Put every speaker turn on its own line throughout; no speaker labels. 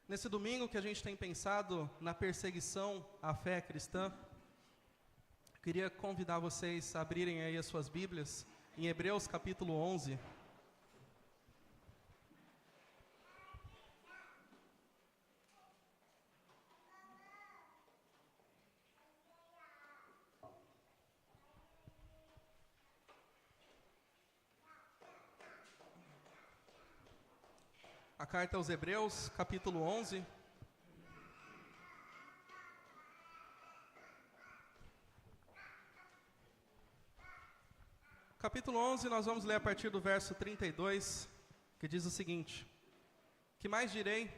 Nesse domingo que a gente tem pensado na perseguição à fé cristã, eu queria convidar vocês a abrirem aí as suas Bíblias em Hebreus capítulo 11. A carta aos Hebreus, capítulo 11. Capítulo 11, nós vamos ler a partir do verso 32, que diz o seguinte: Que mais direi?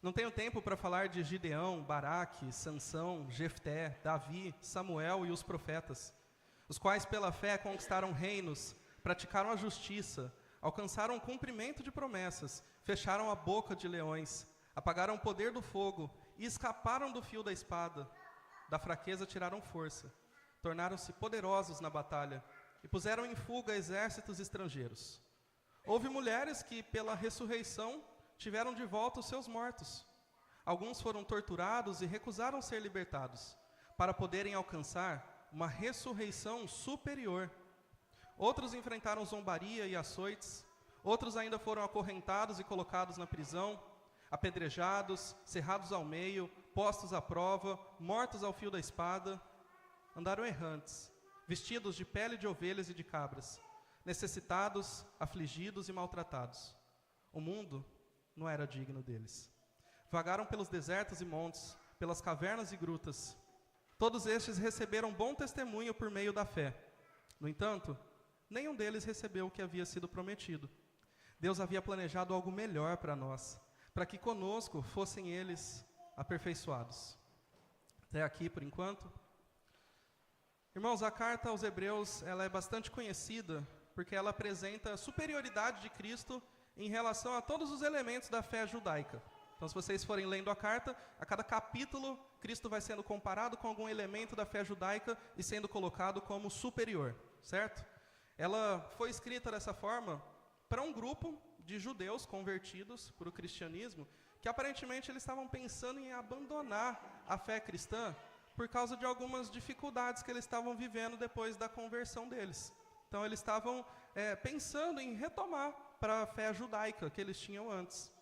Não tenho tempo para falar de Gideão, Baraque, Sansão, Jefté, Davi, Samuel e os profetas, os quais pela fé conquistaram reinos, praticaram a justiça, alcançaram o cumprimento de promessas, fecharam a boca de leões, apagaram o poder do fogo e escaparam do fio da espada. Da fraqueza tiraram força, tornaram-se poderosos na batalha e puseram em fuga exércitos estrangeiros. Houve mulheres que, pela ressurreição, tiveram de volta os seus mortos. Alguns foram torturados e recusaram ser libertados, para poderem alcançar uma ressurreição superior. Outros enfrentaram zombaria e açoites, outros ainda foram acorrentados e colocados na prisão, apedrejados, cerrados ao meio, postos à prova, mortos ao fio da espada. Andaram errantes, vestidos de pele de ovelhas e de cabras, necessitados, afligidos e maltratados. O mundo não era digno deles. Vagaram pelos desertos e montes, pelas cavernas e grutas. Todos estes receberam bom testemunho por meio da fé. No entanto, nenhum deles recebeu o que havia sido prometido. Deus havia planejado algo melhor para nós, para que conosco fossem eles aperfeiçoados. Até aqui, por enquanto. Irmãos, a carta aos Hebreus, ela é bastante conhecida, porque ela apresenta a superioridade de Cristo em relação a todos os elementos da fé judaica. Então, se vocês forem lendo a carta, a cada capítulo, Cristo vai sendo comparado com algum elemento da fé judaica e sendo colocado como superior, certo? Ela foi escrita dessa forma para um grupo de judeus convertidos para o cristianismo, que aparentemente eles estavam pensando em abandonar a fé cristã por causa de algumas dificuldades que eles estavam vivendo depois da conversão deles. Então eles estavam pensando em retomar para a fé judaica que eles tinham antes.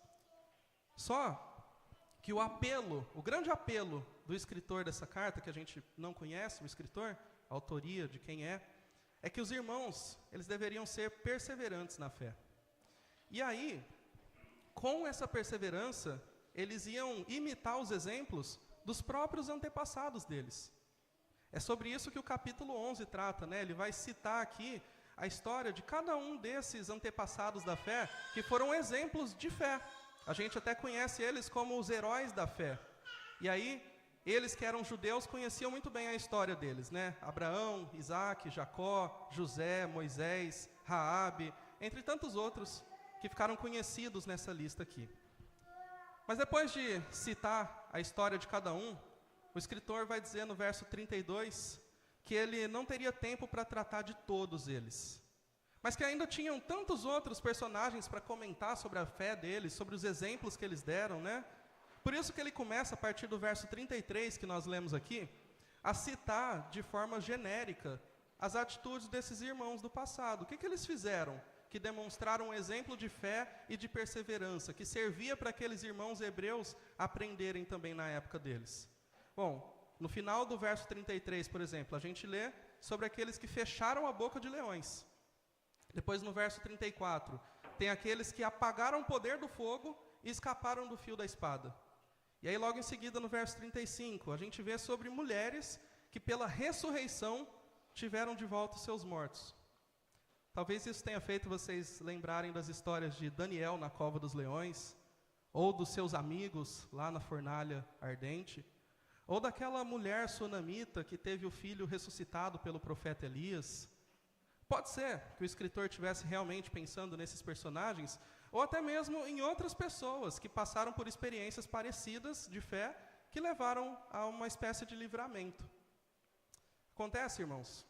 Só que o grande apelo do escritor dessa carta, que a gente não conhece, o escritor, a autoria de quem é que os irmãos, eles deveriam ser perseverantes na fé. E aí, com essa perseverança, eles iam imitar os exemplos dos próprios antepassados deles. É sobre isso que o capítulo 11 trata, né? Ele vai citar aqui a história de cada um desses antepassados da fé, que foram exemplos de fé. A gente até conhece eles como os heróis da fé. E aí, eles que eram judeus conheciam muito bem a história deles, né? Abraão, Isaac, Jacó, José, Moisés, Raabe, entre tantos outros que ficaram conhecidos nessa lista aqui. Mas depois de citar a história de cada um, o escritor vai dizer no verso 32 que ele não teria tempo para tratar de todos eles, mas que ainda tinham tantos outros personagens para comentar sobre a fé deles, sobre os exemplos que eles deram, né? Por isso que ele começa, a partir do verso 33, que nós lemos aqui, a citar de forma genérica as atitudes desses irmãos do passado. O que eles fizeram? Que demonstraram um exemplo de fé e de perseverança, que servia para aqueles irmãos hebreus aprenderem também na época deles. Bom, no final do verso 33, por exemplo, a gente lê sobre aqueles que fecharam a boca de leões. Depois, no verso 34, tem aqueles que apagaram o poder do fogo e escaparam do fio da espada. E aí, logo em seguida, no verso 35, a gente vê sobre mulheres que, pela ressurreição, tiveram de volta os seus mortos. Talvez isso tenha feito vocês lembrarem das histórias de Daniel na cova dos leões, ou dos seus amigos lá na fornalha ardente, ou daquela mulher sunamita que teve o filho ressuscitado pelo profeta Elias. Pode ser que o escritor estivesse realmente pensando nesses personagens, ou até mesmo em outras pessoas que passaram por experiências parecidas de fé, que levaram a uma espécie de livramento. Acontece, irmãos,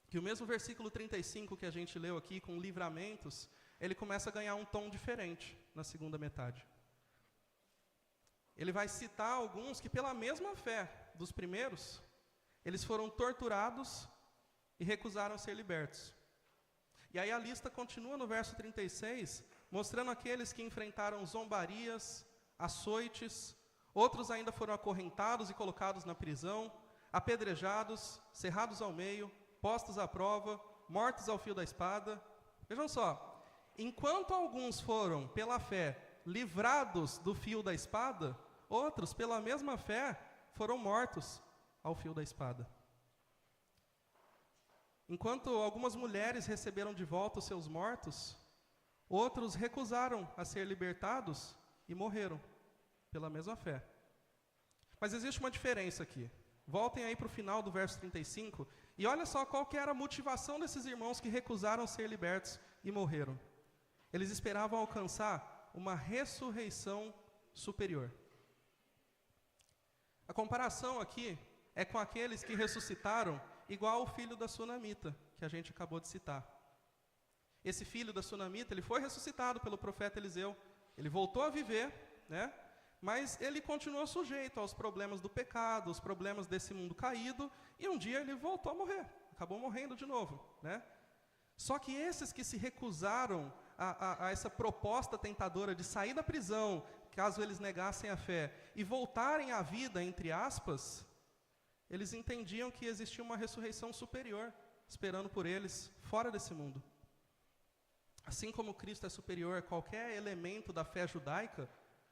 que o mesmo versículo 35 que a gente leu aqui, com livramentos, ele começa a ganhar um tom diferente na segunda metade. ele vai citar alguns que, pela mesma fé dos primeiros, eles foram torturados e recusaram ser libertos. E aí a lista continua no verso 36, mostrando aqueles que enfrentaram zombarias, açoites, outros ainda foram acorrentados e colocados na prisão, apedrejados, cerrados ao meio, postos à prova, mortos ao fio da espada. Vejam só, enquanto alguns foram, pela fé, livrados do fio da espada, outros, pela mesma fé, foram mortos ao fio da espada. Enquanto algumas mulheres receberam de volta os seus mortos, outros recusaram a ser libertados e morreram pela mesma fé. Mas existe uma diferença aqui. Voltem aí para o final do verso 35 e olha só qual que era a motivação desses irmãos que recusaram ser libertos e morreram. Eles esperavam alcançar uma ressurreição superior. A comparação aqui é com aqueles que ressuscitaram igual o filho da sunamita, que a gente acabou de citar. Esse filho da sunamita, ele foi ressuscitado pelo profeta Eliseu. Ele voltou a viver, né? Mas ele continuou sujeito aos problemas do pecado, os problemas desse mundo caído, e um dia ele voltou a morrer, acabou morrendo de novo, né? Só que esses que se recusaram a essa proposta tentadora de sair da prisão, caso eles negassem a fé, e voltarem à vida, entre aspas, eles entendiam que existia uma ressurreição superior, esperando por eles, fora desse mundo. Assim como Cristo é superior a qualquer elemento da fé judaica,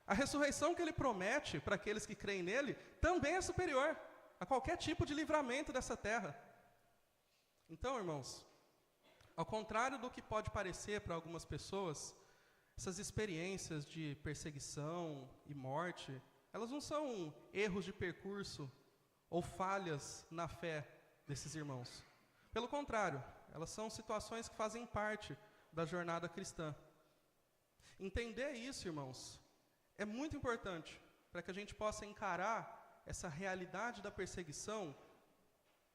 a ressurreição que ele promete para aqueles que creem nele, também é superior a qualquer tipo de livramento dessa terra. Então, irmãos, ao contrário do que pode parecer para algumas pessoas, essas experiências de perseguição e morte, elas não são erros de percurso ou falhas na fé desses irmãos. Pelo contrário, elas são situações que fazem parte da jornada cristã. Entender isso, irmãos, é muito importante para que a gente possa encarar essa realidade da perseguição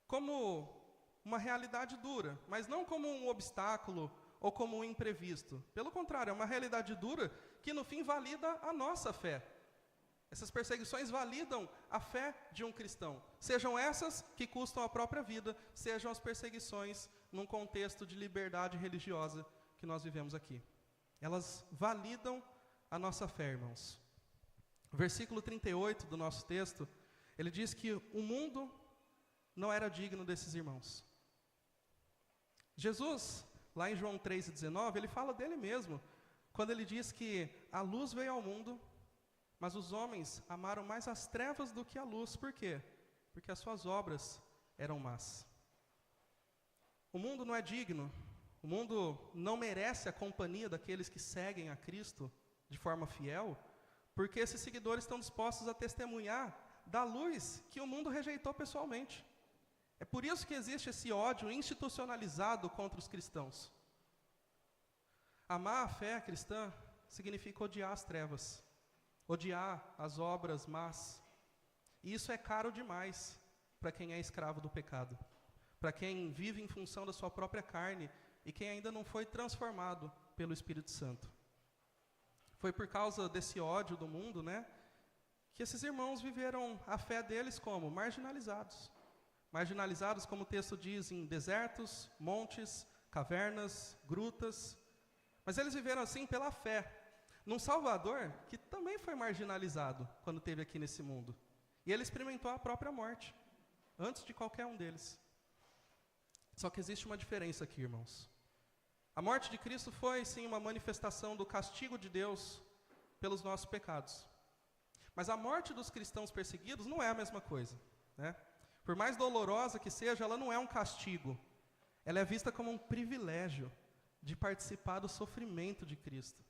como uma realidade dura, mas não como um obstáculo ou como um imprevisto. Pelo contrário, é uma realidade dura que no fim valida a nossa fé. Essas perseguições validam a fé de um cristão. Sejam essas que custam a própria vida, sejam as perseguições num contexto de liberdade religiosa que nós vivemos aqui. Elas validam a nossa fé, irmãos. O versículo 38 do nosso texto, ele diz que o mundo não era digno desses irmãos. Jesus, lá em João 3,19, ele fala dele mesmo, quando ele diz que a luz veio ao mundo, mas os homens amaram mais as trevas do que a luz. Por quê? Porque as suas obras eram más. O mundo não é digno, o mundo não merece a companhia daqueles que seguem a Cristo de forma fiel, porque esses seguidores estão dispostos a testemunhar da luz que o mundo rejeitou pessoalmente. É por isso que existe esse ódio institucionalizado contra os cristãos. Amar a fé cristã significa odiar as trevas, odiar as obras más. E isso é caro demais para quem é escravo do pecado, para quem vive em função da sua própria carne e quem ainda não foi transformado pelo Espírito Santo. Foi por causa desse ódio do mundo, né, que esses irmãos viveram a fé deles como marginalizados. Marginalizados, como o texto diz, em desertos, montes, cavernas, grutas. Mas eles viveram assim pela fé, num Salvador que também foi marginalizado quando esteve aqui nesse mundo. E ele experimentou a própria morte, antes de qualquer um deles. Só que existe uma diferença aqui, irmãos. A morte de Cristo foi, sim, uma manifestação do castigo de Deus pelos nossos pecados. Mas a morte dos cristãos perseguidos não é a mesma coisa, né? Por mais dolorosa que seja, ela não é um castigo. Ela é vista como um privilégio de participar do sofrimento de Cristo.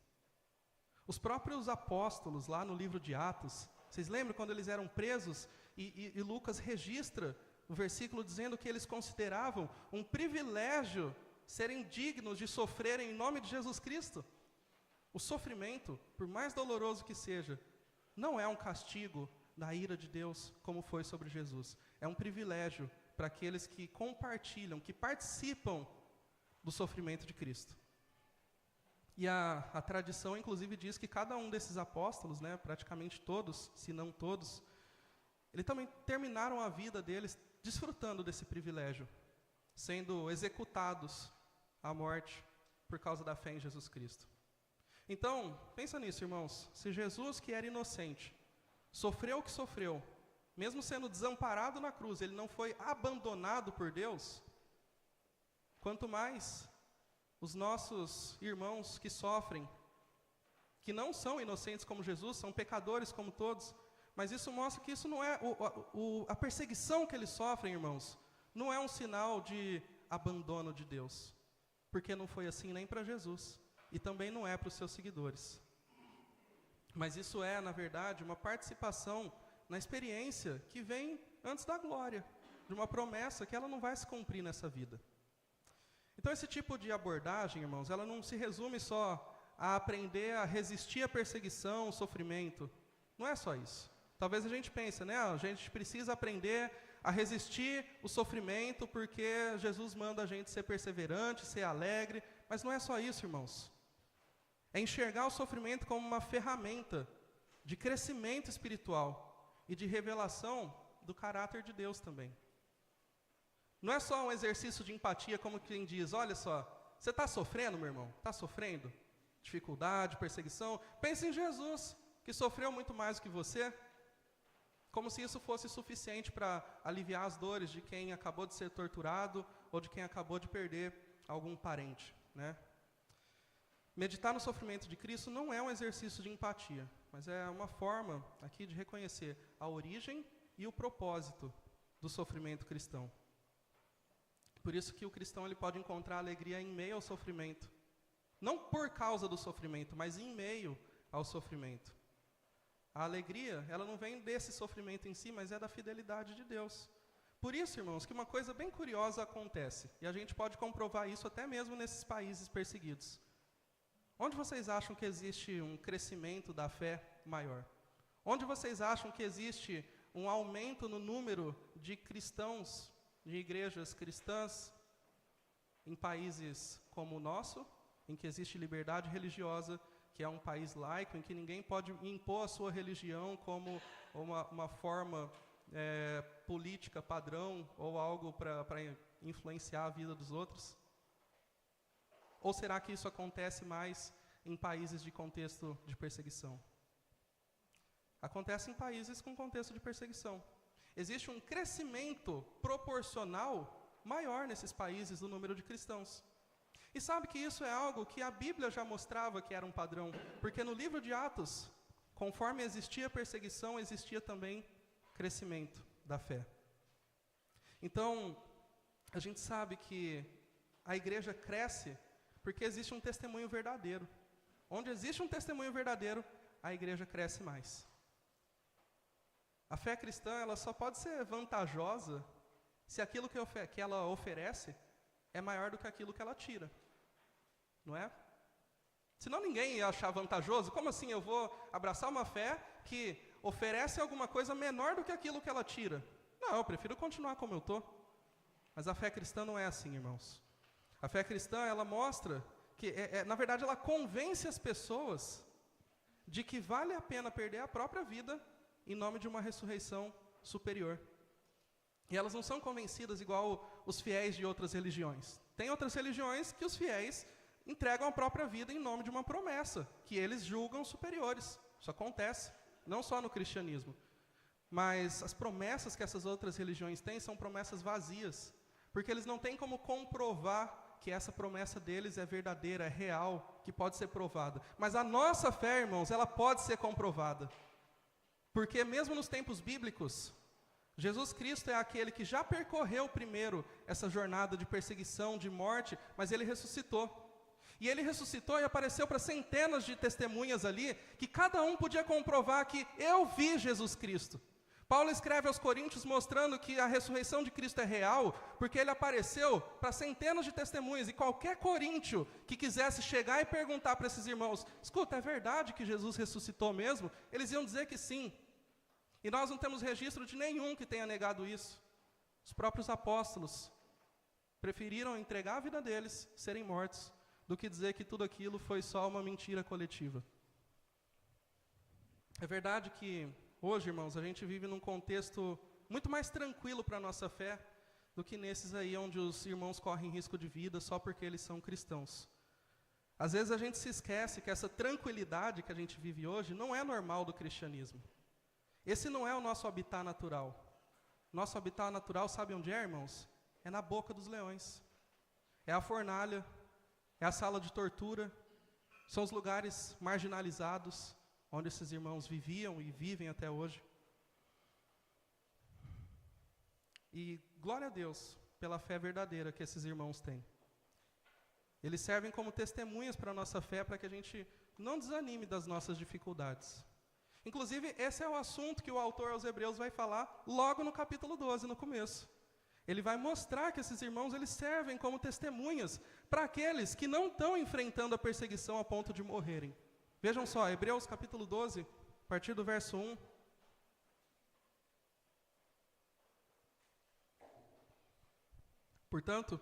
Os próprios apóstolos, lá no livro de Atos, vocês lembram quando eles eram presos? E Lucas registra o versículo dizendo que eles consideravam um privilégio serem dignos de sofrerem em nome de Jesus Cristo. O sofrimento, por mais doloroso que seja, não é um castigo da ira de Deus, como foi sobre Jesus. É um privilégio para aqueles que compartilham, que participam do sofrimento de Cristo. E a tradição, inclusive, diz que cada um desses apóstolos, né, praticamente todos, se não todos, eles também terminaram a vida deles desfrutando desse privilégio, sendo executados à morte por causa da fé em Jesus Cristo. Então, pensa nisso, irmãos. Se Jesus, que era inocente, sofreu o que sofreu, mesmo sendo desamparado na cruz, ele não foi abandonado por Deus, quanto mais os nossos irmãos que sofrem, que não são inocentes como Jesus, são pecadores como todos, mas isso mostra que isso não é, a perseguição que eles sofrem, irmãos, não é um sinal de abandono de Deus, porque não foi assim nem para Jesus, e também não é para os seus seguidores. Mas isso é, na verdade, uma participação na experiência que vem antes da glória, de uma promessa que ela não vai se cumprir nessa vida. Então, esse tipo de abordagem, irmãos, ela não se resume só a aprender a resistir à perseguição, ao sofrimento. Não é só isso. Talvez a gente pense, né? A gente precisa aprender a resistir o sofrimento porque Jesus manda a gente ser perseverante, ser alegre. Mas não é só isso, irmãos. É enxergar o sofrimento como uma ferramenta de crescimento espiritual e de revelação do caráter de Deus também. Não é só um exercício de empatia, como quem diz, olha só, você está sofrendo, meu irmão? Está sofrendo? Dificuldade, perseguição? Pense em Jesus, que sofreu muito mais do que você, como se isso fosse suficiente para aliviar as dores de quem acabou de ser torturado ou de quem acabou de perder algum parente, né? Meditar no sofrimento de Cristo não é um exercício de empatia, mas é uma forma aqui de reconhecer a origem e o propósito do sofrimento cristão. Por isso que o cristão ele pode encontrar alegria em meio ao sofrimento. Não por causa do sofrimento, mas em meio ao sofrimento. A alegria, ela não vem desse sofrimento em si, mas é da fidelidade de Deus. Por isso, irmãos, que uma coisa bem curiosa acontece, e a gente pode comprovar isso até mesmo nesses países perseguidos. Onde vocês acham que existe um crescimento da fé maior? Onde vocês acham que existe um aumento no número de cristãos, de igrejas cristãs, em países como o nosso, em que existe liberdade religiosa, que é um país laico, em que ninguém pode impor a sua religião como uma forma política padrão ou algo para influenciar a vida dos outros? Ou será que isso acontece mais em países de contexto de perseguição? Acontece em países com contexto de perseguição. Existe um crescimento proporcional maior nesses países do número de cristãos. E sabe que isso é algo que a Bíblia já mostrava que era um padrão, porque no livro de Atos, conforme existia perseguição, existia também crescimento da fé. Então, a gente sabe que a igreja cresce porque existe um testemunho verdadeiro. Onde existe um testemunho verdadeiro, a igreja cresce mais. A fé cristã, ela só pode ser vantajosa se aquilo que ela oferece é maior do que aquilo que ela tira. Não é? Senão ninguém ia achar vantajoso. Como assim eu vou abraçar uma fé que oferece alguma coisa menor do que aquilo que ela tira? Não, eu prefiro continuar como eu estou. Mas a fé cristã não é assim, irmãos. A fé cristã, ela mostra que, na verdade, ela convence as pessoas de que vale a pena perder a própria vida em nome de uma ressurreição superior. E elas não são convencidas igual os fiéis de outras religiões. Tem outras religiões que os fiéis entregam a própria vida em nome de uma promessa, que eles julgam superiores. Isso acontece, não só no cristianismo. Mas as promessas que essas outras religiões têm são promessas vazias, porque eles não têm como comprovar que essa promessa deles é verdadeira, é real, que pode ser provada. Mas a nossa fé, irmãos, ela pode ser comprovada. Porque mesmo nos tempos bíblicos, Jesus Cristo é aquele que já percorreu primeiro essa jornada de perseguição, de morte, mas ele ressuscitou. E ele ressuscitou e apareceu para centenas de testemunhas ali, que cada um podia comprovar que eu vi Jesus Cristo. Paulo escreve aos Coríntios mostrando que a ressurreição de Cristo é real, porque ele apareceu para centenas de testemunhas, e qualquer coríntio que quisesse chegar e perguntar para esses irmãos, escuta, é verdade que Jesus ressuscitou mesmo? Eles iam dizer que sim. E nós não temos registro de nenhum que tenha negado isso. Os próprios apóstolos preferiram entregar a vida deles, serem mortos, do que dizer que tudo aquilo foi só uma mentira coletiva. É verdade que hoje, irmãos, a gente vive num contexto muito mais tranquilo para a nossa fé do que nesses aí onde os irmãos correm risco de vida só porque eles são cristãos. Às vezes a gente se esquece que essa tranquilidade que a gente vive hoje não é normal do cristianismo. Esse não é o nosso habitat natural. Nosso habitat natural, sabe onde é, irmãos? É na boca dos leões. É a fornalha, é a sala de tortura, são os lugares marginalizados, onde esses irmãos viviam e vivem até hoje. E glória a Deus pela fé verdadeira que esses irmãos têm. Eles servem como testemunhas para a nossa fé, para que a gente não desanime das nossas dificuldades. Inclusive, esse é o assunto que o autor aos Hebreus vai falar logo no capítulo 12, no começo. Ele vai mostrar que esses irmãos eles servem como testemunhas para aqueles que não estão enfrentando a perseguição a ponto de morrerem. Vejam só, Hebreus capítulo 12, a partir do verso 1. Portanto,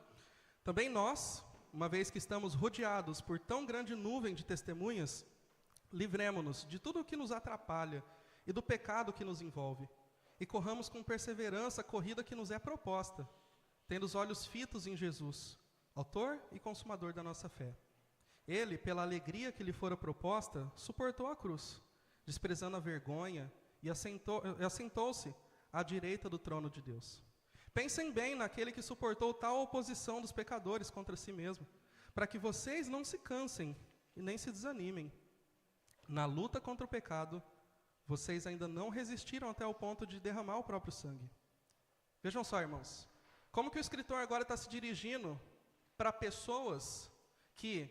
também nós, uma vez que estamos rodeados por tão grande nuvem de testemunhas, livremo-nos de tudo o que nos atrapalha e do pecado que nos envolve, e corramos com perseverança a corrida que nos é proposta, tendo os olhos fitos em Jesus, autor e consumador da nossa fé. Ele, pela alegria que lhe fora proposta, suportou a cruz, desprezando a vergonha, e assentou-se à direita do trono de Deus. Pensem bem naquele que suportou tal oposição dos pecadores contra si mesmo, para que vocês não se cansem e nem se desanimem. Na luta contra o pecado, vocês ainda não resistiram até o ponto de derramar o próprio sangue. Vejam só, irmãos, como que o escritor agora está se dirigindo para pessoas que,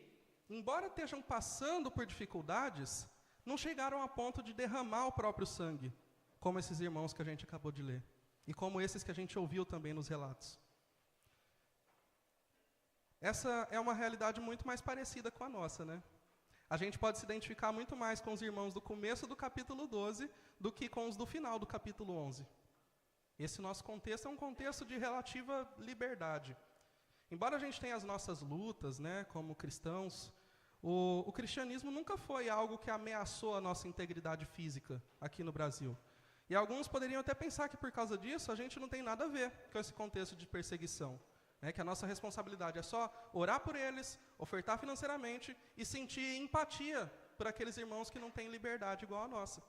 embora estejam passando por dificuldades, não chegaram a ponto de derramar o próprio sangue, como esses irmãos que a gente acabou de ler, e como esses que a gente ouviu também nos relatos. Essa é uma realidade muito mais parecida com a nossa, né? A gente pode se identificar muito mais com os irmãos do começo do capítulo 12 do que com os do final do capítulo 11. Esse nosso contexto é um contexto de relativa liberdade. Embora a gente tenha as nossas lutas, né, como cristãos, o cristianismo nunca foi algo que ameaçou a nossa integridade física aqui no Brasil. E alguns poderiam até pensar que por causa disso a gente não tem nada a ver com esse contexto de perseguição. Que a nossa responsabilidade é só orar por eles, ofertar financeiramente e sentir empatia por aqueles irmãos que não têm liberdade igual a nossa.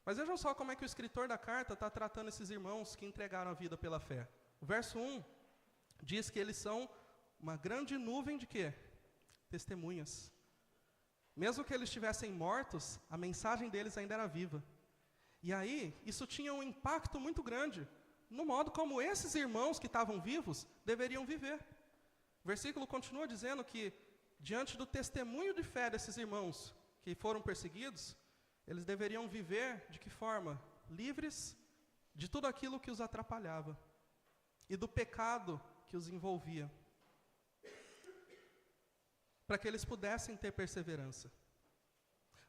Mas vejam só como é que o escritor da carta está tratando esses irmãos que entregaram a vida pela fé. O verso 1 diz que eles são uma grande nuvem de quê? Testemunhas. Mesmo que eles estivessem mortos, a mensagem deles ainda era viva. E aí, isso tinha um impacto muito grande no modo como esses irmãos que estavam vivos deveriam viver. O versículo continua dizendo que, diante do testemunho de fé desses irmãos que foram perseguidos, eles deveriam viver de que forma? Livres de tudo aquilo que os atrapalhava e do pecado que os envolvia, para que eles pudessem ter perseverança.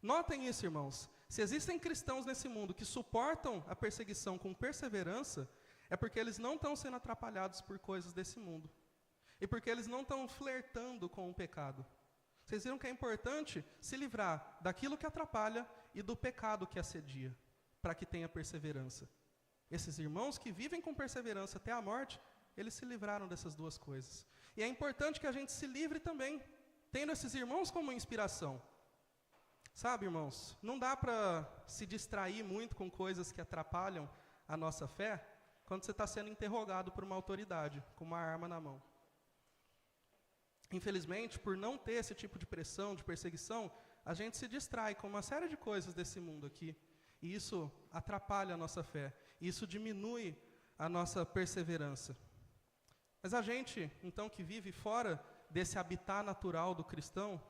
Notem isso, irmãos. Se existem cristãos nesse mundo que suportam a perseguição com perseverança, é porque eles não estão sendo atrapalhados por coisas desse mundo. E porque eles não estão flertando com o pecado. Vocês viram que é importante se livrar daquilo que atrapalha e do pecado que assedia, para que tenha perseverança. Esses irmãos que vivem com perseverança até a morte, eles se livraram dessas duas coisas. E é importante que a gente se livre também, tendo esses irmãos como inspiração. Sabe, irmãos, não dá para se distrair muito com coisas que atrapalham a nossa fé, quando você está sendo interrogado por uma autoridade, com uma arma na mão. Infelizmente, por não ter esse tipo de pressão, de perseguição, a gente se distrai com uma série de coisas desse mundo aqui. E isso atrapalha a nossa fé. E isso diminui a nossa perseverança. Mas a gente, então, que vive fora desse habitat natural do cristão,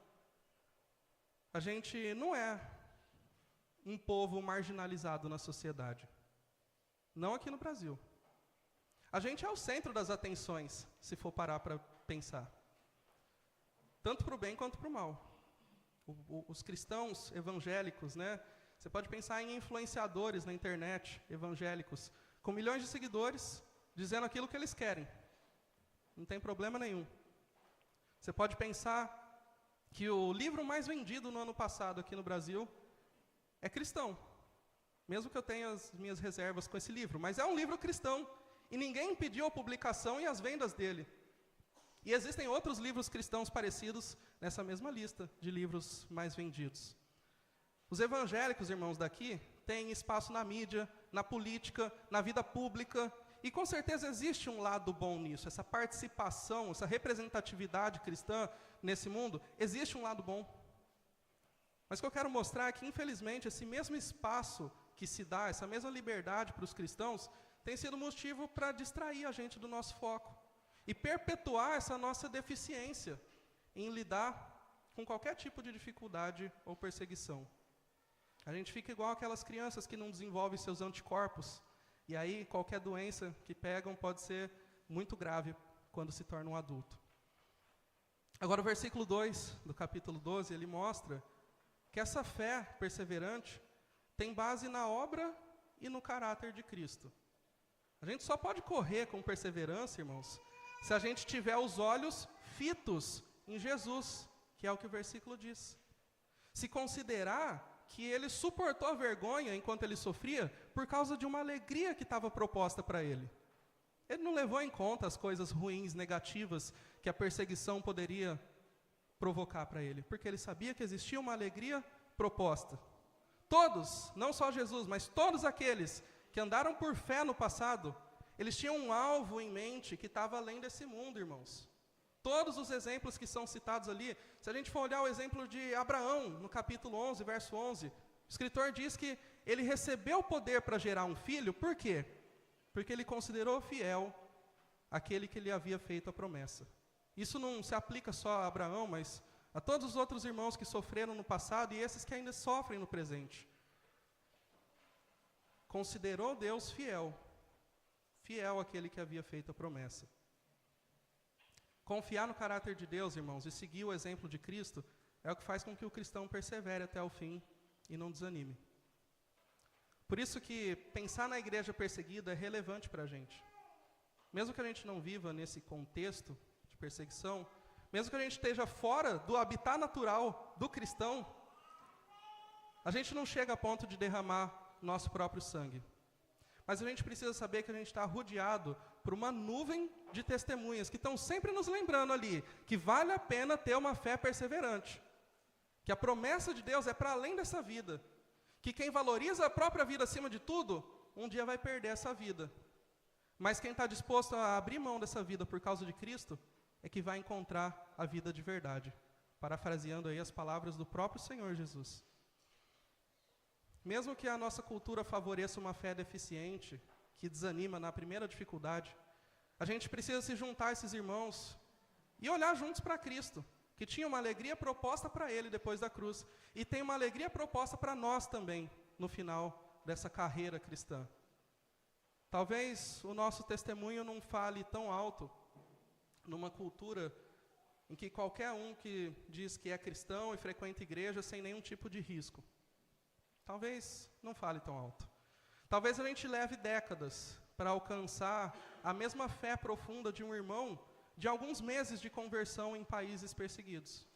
a gente não é um povo marginalizado na sociedade. Não aqui no Brasil. A gente é o centro das atenções, se for parar para pensar. Tanto para o bem quanto para o mal. Os cristãos evangélicos, né? Você pode pensar em influenciadores na internet, evangélicos, com milhões de seguidores, dizendo aquilo que eles querem. Não tem problema nenhum. Você pode pensar que o livro mais vendido no ano passado aqui no Brasil é cristão. Mesmo que eu tenha as minhas reservas com esse livro, mas é um livro cristão. E ninguém impediu a publicação e as vendas dele. E existem outros livros cristãos parecidos nessa mesma lista de livros mais vendidos. Os evangélicos, irmãos, daqui, têm espaço na mídia, na política, na vida pública, e com certeza existe um lado bom nisso, essa participação, essa representatividade cristã nesse mundo, existe um lado bom. Mas o que eu quero mostrar é que, infelizmente, esse mesmo espaço que se dá, essa mesma liberdade para os cristãos, tem sido motivo para distrair a gente do nosso foco e perpetuar essa nossa deficiência em lidar com qualquer tipo de dificuldade ou perseguição. A gente fica igual aquelas crianças que não desenvolvem seus anticorpos, e aí qualquer doença que pegam pode ser muito grave quando se torna um adulto. Agora o versículo 2 do capítulo 12, ele mostra que essa fé perseverante tem base na obra e no caráter de Cristo. A gente só pode correr com perseverança, irmãos, se a gente tiver os olhos fitos em Jesus, que é o que o versículo diz. Se considerar que ele suportou a vergonha enquanto ele sofria por causa de uma alegria que estava proposta para ele. Ele não levou em conta as coisas ruins, negativas, que a perseguição poderia provocar para ele, porque ele sabia que existia uma alegria proposta. Todos, não só Jesus, mas todos aqueles que andaram por fé no passado, eles tinham um alvo em mente que estava além desse mundo, irmãos. Todos os exemplos que são citados ali, se a gente for olhar o exemplo de Abraão, no capítulo 11, verso 11, o escritor diz que ele recebeu o poder para gerar um filho, por quê? Porque ele considerou fiel aquele que lhe havia feito a promessa. Isso não se aplica só a Abraão, mas a todos os outros irmãos que sofreram no passado e esses que ainda sofrem no presente. Considerou Deus fiel, fiel àquele que havia feito a promessa. Confiar no caráter de Deus, irmãos, e seguir o exemplo de Cristo, é o que faz com que o cristão persevere até o fim e não desanime. Por isso que pensar na igreja perseguida é relevante para a gente. Mesmo que a gente não viva nesse contexto de perseguição, mesmo que a gente esteja fora do habitat natural do cristão, a gente não chega a ponto de derramar nosso próprio sangue. Mas a gente precisa saber que a gente está rodeado por uma nuvem de testemunhas que estão sempre nos lembrando ali que vale a pena ter uma fé perseverante. Que a promessa de Deus é para além dessa vida. Que quem valoriza a própria vida acima de tudo, um dia vai perder essa vida. Mas quem está disposto a abrir mão dessa vida por causa de Cristo, é que vai encontrar a vida de verdade. Parafraseando aí as palavras do próprio Senhor Jesus. Mesmo que a nossa cultura favoreça uma fé deficiente, que desanima na primeira dificuldade, a gente precisa se juntar a esses irmãos e olhar juntos para Cristo, que tinha uma alegria proposta para ele depois da cruz, e tem uma alegria proposta para nós também, no final dessa carreira cristã. Talvez o nosso testemunho não fale tão alto numa cultura em que qualquer um que diz que é cristão e frequenta igreja sem nenhum tipo de risco. Talvez não fale tão alto. Talvez a gente leve décadas para alcançar a mesma fé profunda de um irmão de alguns meses de conversão em países perseguidos.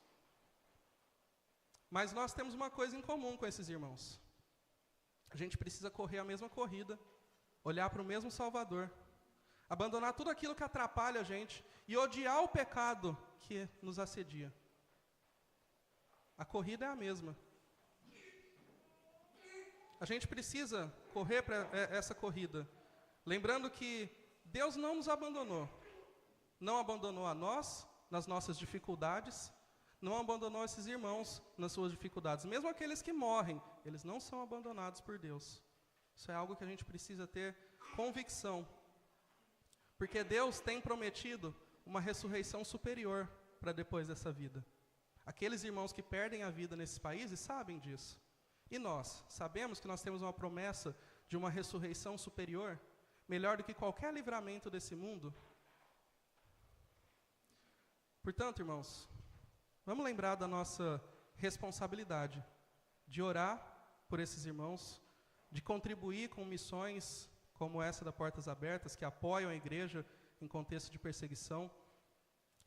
Mas nós temos uma coisa em comum com esses irmãos. A gente precisa correr a mesma corrida, olhar para o mesmo Salvador, abandonar tudo aquilo que atrapalha a gente e odiar o pecado que nos assedia. A corrida é a mesma. A gente precisa correr para essa corrida, lembrando que Deus não nos abandonou. Não abandonou a nós, nas nossas dificuldades, não abandonou esses irmãos nas suas dificuldades. Mesmo aqueles que morrem, eles não são abandonados por Deus. Isso é algo que a gente precisa ter convicção. Porque Deus tem prometido uma ressurreição superior para depois dessa vida. Aqueles irmãos que perdem a vida nesses países sabem disso. E nós, sabemos que nós temos uma promessa de uma ressurreição superior, melhor do que qualquer livramento desse mundo. Portanto, irmãos, vamos lembrar da nossa responsabilidade de orar por esses irmãos, de contribuir com missões como essa da Portas Abertas, que apoiam a igreja em contexto de perseguição,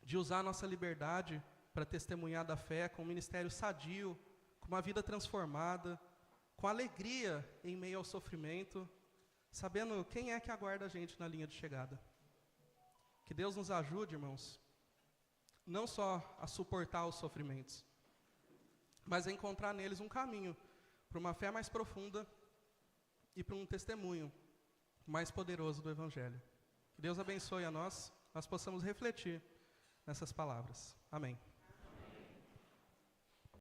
de usar nossa liberdade para testemunhar da fé, com um ministério sadio, com uma vida transformada, com alegria em meio ao sofrimento, sabendo quem é que aguarda a gente na linha de chegada. Que Deus nos ajude, irmãos, não só a suportar os sofrimentos, mas a encontrar neles um caminho para uma fé mais profunda e para um testemunho mais poderoso do Evangelho. Que Deus abençoe a nós possamos refletir nessas palavras. Amém.